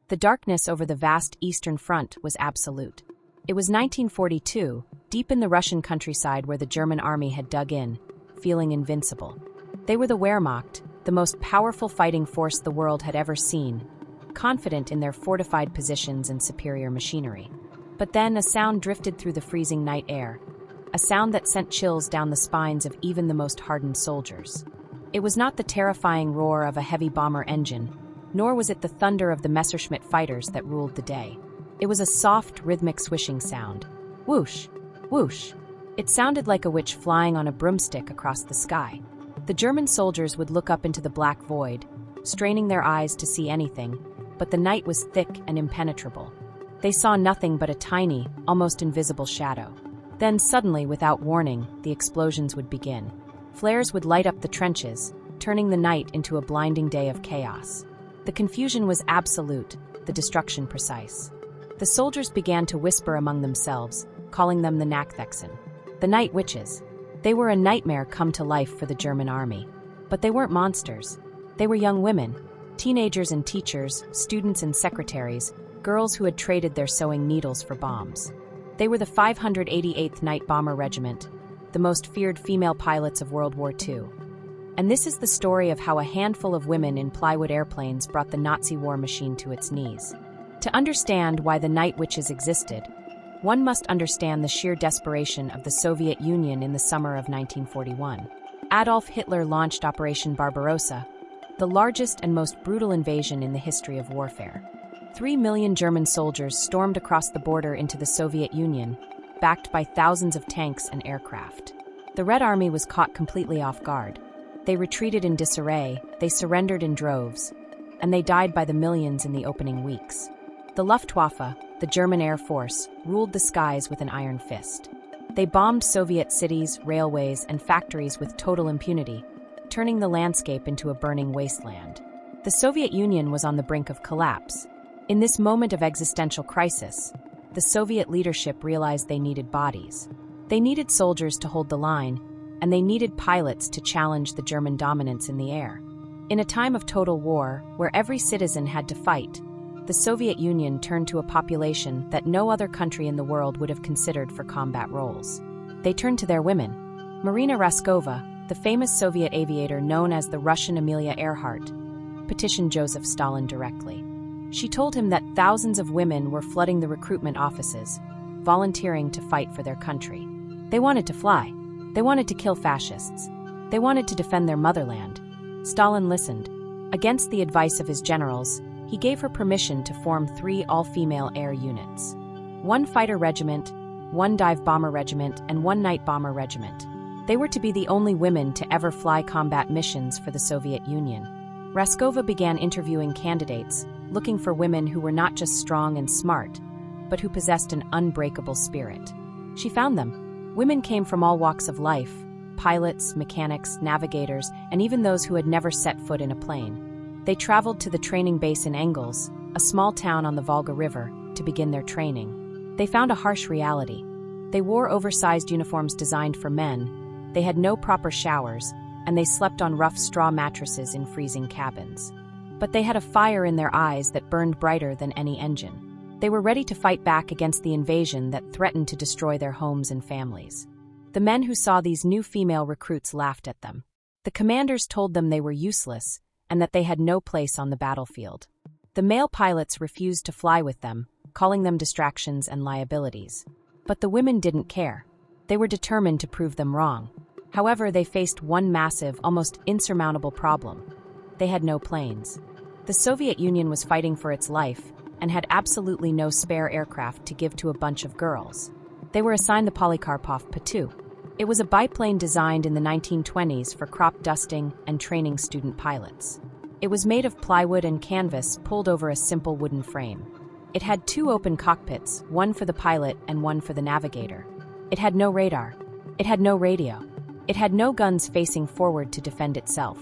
The darkness over the vast Eastern Front was absolute. It was 1942, deep in the Russian countryside where the German army had dug in, feeling invincible. They were the Wehrmacht, the most powerful fighting force the world had ever seen, confident in their fortified positions and superior machinery. But then a sound drifted through the freezing night air, a sound that sent chills down the spines of even the most hardened soldiers. It was not the terrifying roar of a heavy bomber engine, nor was it the thunder of the Messerschmitt fighters that ruled the day. It was a soft, rhythmic swishing sound. Whoosh, whoosh. It sounded like a witch flying on a broomstick across the sky. The German soldiers would look up into the black void, straining their eyes to see anything, but the night was thick and impenetrable. They saw nothing but a tiny, almost invisible shadow. Then suddenly, without warning, the explosions would begin. Flares would light up the trenches, turning the night into a blinding day of chaos. The confusion was absolute, the destruction precise. The soldiers began to whisper among themselves, calling them the Nachthexen, the night witches. They were a nightmare come to life for the German army. But they weren't monsters. They were young women, teenagers and teachers, students and secretaries, girls who had traded their sewing needles for bombs. They were the 588th Night Bomber Regiment, the most feared female pilots of World War II. And this is the story of how a handful of women in plywood airplanes brought the Nazi war machine to its knees. To understand why the Night Witches existed, one must understand the sheer desperation of the Soviet Union in the summer of 1941. Adolf Hitler launched Operation Barbarossa, the largest and most brutal invasion in the history of warfare. 3 million German soldiers stormed across the border into the Soviet Union, backed by thousands of tanks and aircraft. The Red Army was caught completely off guard. They retreated in disarray, they surrendered in droves, and they died by the millions in the opening weeks. The Luftwaffe, the German Air Force, ruled the skies with an iron fist. They bombed Soviet cities, railways, and factories with total impunity, turning the landscape into a burning wasteland. The Soviet Union was on the brink of collapse. In this moment of existential crisis, the Soviet leadership realized they needed bodies. They needed soldiers to hold the line, and they needed pilots to challenge the German dominance in the air. In a time of total war, where every citizen had to fight, the Soviet Union turned to a population that no other country in the world would have considered for combat roles. They turned to their women. Marina Raskova, the famous Soviet aviator known as the Russian Amelia Earhart, petitioned Joseph Stalin directly. She told him that thousands of women were flooding the recruitment offices, volunteering to fight for their country. They wanted to fly. They wanted to kill fascists. They wanted to defend their motherland. Stalin listened. Against the advice of his generals, he gave her permission to form 3 all-female air units. 1 fighter regiment, 1 dive bomber regiment, and 1 night bomber regiment. They were to be the only women to ever fly combat missions for the Soviet Union. Raskova began interviewing candidates, looking for women who were not just strong and smart, but who possessed an unbreakable spirit. She found them. Women came from all walks of life: pilots, mechanics, navigators, and even those who had never set foot in a plane. They traveled to the training base in Engels, a small town on the Volga River, to begin their training. They found a harsh reality. They wore oversized uniforms designed for men, they had no proper showers, and they slept on rough straw mattresses in freezing cabins. But they had a fire in their eyes that burned brighter than any engine. They were ready to fight back against the invasion that threatened to destroy their homes and families. The men who saw these new female recruits laughed at them. The commanders told them they were useless, and that they had no place on the battlefield. The male pilots refused to fly with them, calling them distractions and liabilities. But the women didn't care. They were determined to prove them wrong. However, they faced one massive, almost insurmountable problem. They had no planes. The Soviet Union was fighting for its life and had absolutely no spare aircraft to give to a bunch of girls. They were assigned the Polikarpov P-2. It was a biplane designed in the 1920s for crop dusting and training student pilots. It was made of plywood and canvas pulled over a simple wooden frame. It had 2 open cockpits, one for the pilot and one for the navigator. It had no radar. It had no radio. It had no guns facing forward to defend itself.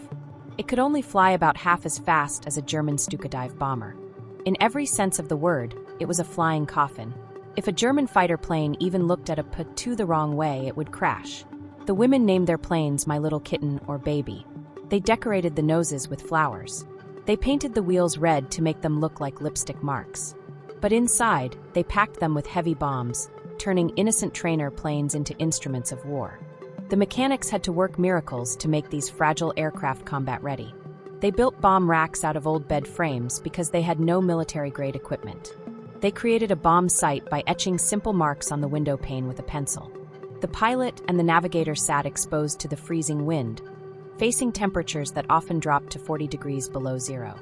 It could only fly about half as fast as a German Stuka dive bomber. In every sense of the word, it was a flying coffin. If a German fighter plane even looked at a P-2 the wrong way, it would crash. The women named their planes My Little Kitten or Baby. They decorated the noses with flowers. They painted the wheels red to make them look like lipstick marks. But inside, they packed them with heavy bombs, turning innocent trainer planes into instruments of war. The mechanics had to work miracles to make these fragile aircraft combat-ready. They built bomb racks out of old bed frames because they had no military-grade equipment. They created a bomb sight by etching simple marks on the window pane with a pencil. The pilot and the navigator sat exposed to the freezing wind, facing temperatures that often dropped to 40 degrees below zero.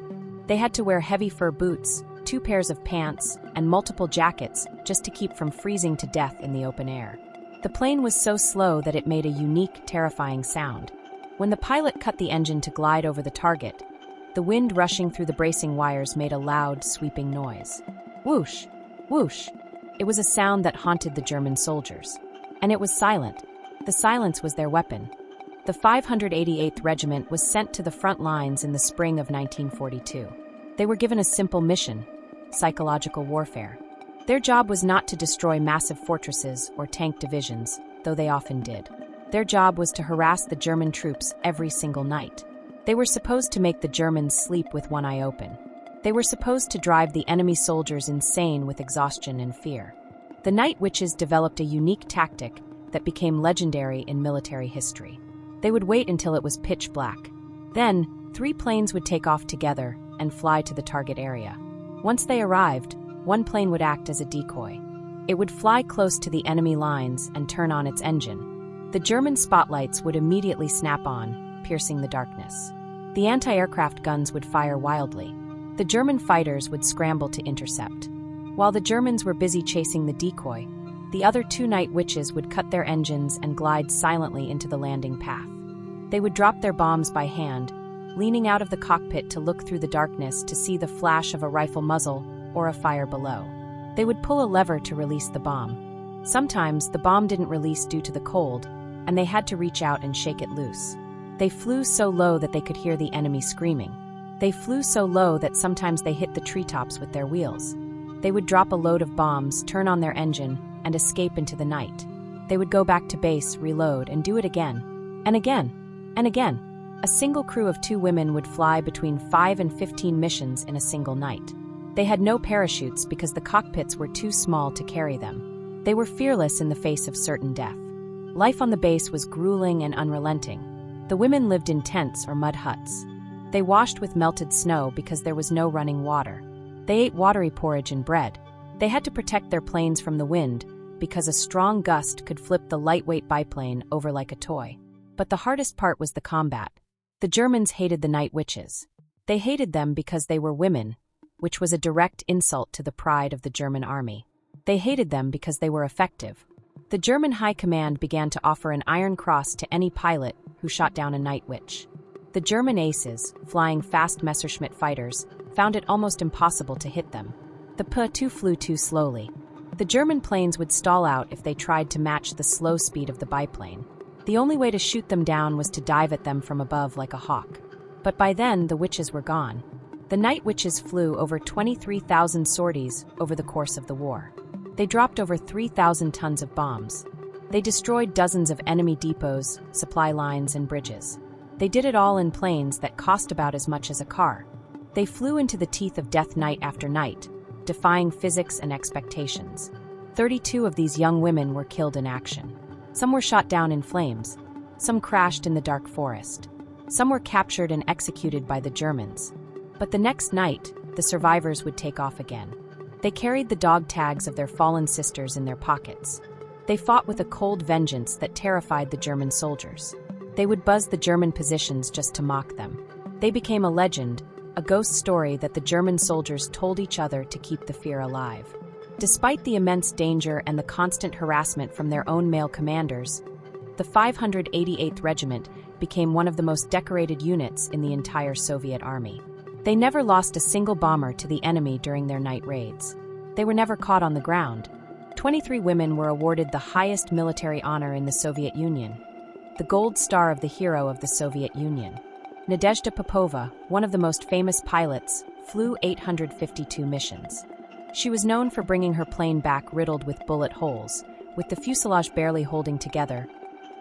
They had to wear heavy fur boots, 2 pairs of pants, and multiple jackets just to keep from freezing to death in the open air. The plane was so slow that it made a unique, terrifying sound. When the pilot cut the engine to glide over the target, the wind rushing through the bracing wires made a loud, sweeping noise. Whoosh! Whoosh! It was a sound that haunted the German soldiers. And it was silent. The silence was their weapon. The 588th Regiment was sent to the front lines in the spring of 1942. They were given a simple mission: psychological warfare. Their job was not to destroy massive fortresses or tank divisions, though they often did. Their job was to harass the German troops every single night. They were supposed to make the Germans sleep with one eye open. They were supposed to drive the enemy soldiers insane with exhaustion and fear. The Night Witches developed a unique tactic that became legendary in military history. They would wait until it was pitch black. Then, 3 planes would take off together and fly to the target area. Once they arrived, one plane would act as a decoy. It would fly close to the enemy lines and turn on its engine. The German spotlights would immediately snap on, piercing the darkness. The anti-aircraft guns would fire wildly. The German fighters would scramble to intercept. While the Germans were busy chasing the decoy, the other 2 Night Witches would cut their engines and glide silently into the landing path. They would drop their bombs by hand, leaning out of the cockpit to look through the darkness to see the flash of a rifle muzzle or a fire below. They would pull a lever to release the bomb. Sometimes the bomb didn't release due to the cold, and they had to reach out and shake it loose. They flew so low that they could hear the enemy screaming. They flew so low that sometimes they hit the treetops with their wheels. They would drop a load of bombs, turn on their engine, and escape into the night. They would go back to base, reload, and do it again. And again. And again. A single crew of 2 women would fly between 5 and 15 missions in a single night. They had no parachutes because the cockpits were too small to carry them. They were fearless in the face of certain death. Life on the base was grueling and unrelenting. The women lived in tents or mud huts. They washed with melted snow because there was no running water. They ate watery porridge and bread. They had to protect their planes from the wind because a strong gust could flip the lightweight biplane over like a toy. But the hardest part was the combat. The Germans hated the Night Witches. They hated them because they were women, which was a direct insult to the pride of the German army. They hated them because they were effective. The German High Command began to offer an Iron Cross to any pilot who shot down a Night Witch. The German aces, flying fast Messerschmitt fighters, found it almost impossible to hit them. The P-2 flew too slowly. The German planes would stall out if they tried to match the slow speed of the biplane. The only way to shoot them down was to dive at them from above like a hawk. But by then, the witches were gone. The Night Witches flew over 23,000 sorties over the course of the war. They dropped over 3,000 tons of bombs. They destroyed dozens of enemy depots, supply lines, and bridges. They did it all in planes that cost about as much as a car. They flew into the teeth of death night after night, defying physics and expectations. 32 of these young women were killed in action. Some were shot down in flames. Some crashed in the dark forest. Some were captured and executed by the Germans. But the next night, the survivors would take off again. They carried the dog tags of their fallen sisters in their pockets. They fought with a cold vengeance that terrified the German soldiers. They would buzz the German positions just to mock them. They became a legend, a ghost story that the German soldiers told each other to keep the fear alive. Despite the immense danger and the constant harassment from their own male commanders, the 588th Regiment became one of the most decorated units in the entire Soviet army. They never lost a single bomber to the enemy during their night raids. They were never caught on the ground. 23 women were awarded the highest military honor in the Soviet Union, the Gold Star of the Hero of the Soviet Union. Nadezhda Popova, one of the most famous pilots, flew 852 missions. She was known for bringing her plane back riddled with bullet holes, with the fuselage barely holding together,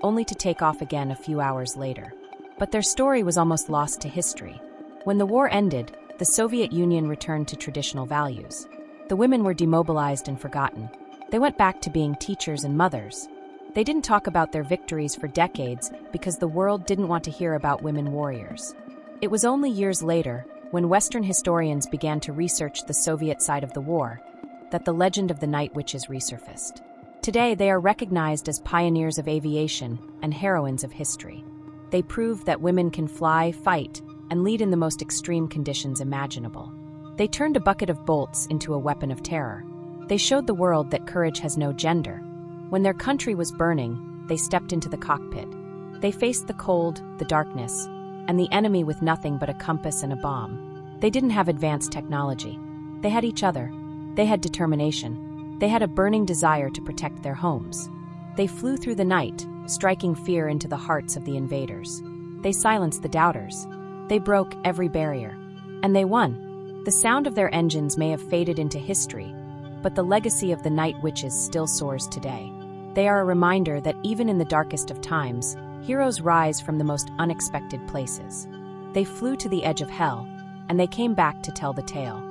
only to take off again a few hours later. But their story was almost lost to history. When the war ended, the Soviet Union returned to traditional values. The women were demobilized and forgotten. They went back to being teachers and mothers. They didn't talk about their victories for decades because the world didn't want to hear about women warriors. It was only years later, when Western historians began to research the Soviet side of the war, that the legend of the night witches resurfaced. Today, they are recognized as pioneers of aviation and heroines of history. They prove that women can fly, fight, and lead in the most extreme conditions imaginable. They turned a bucket of bolts into a weapon of terror. They showed the world that courage has no gender. When their country was burning, they stepped into the cockpit. They faced the cold, the darkness, and the enemy with nothing but a compass and a bomb. They didn't have advanced technology. They had each other. They had determination. They had a burning desire to protect their homes. They flew through the night, striking fear into the hearts of the invaders. They silenced the doubters. They broke every barrier. And they won. The sound of their engines may have faded into history, but the legacy of the night witches still soars today. They are a reminder that even in the darkest of times, heroes rise from the most unexpected places. They flew to the edge of hell, and they came back to tell the tale.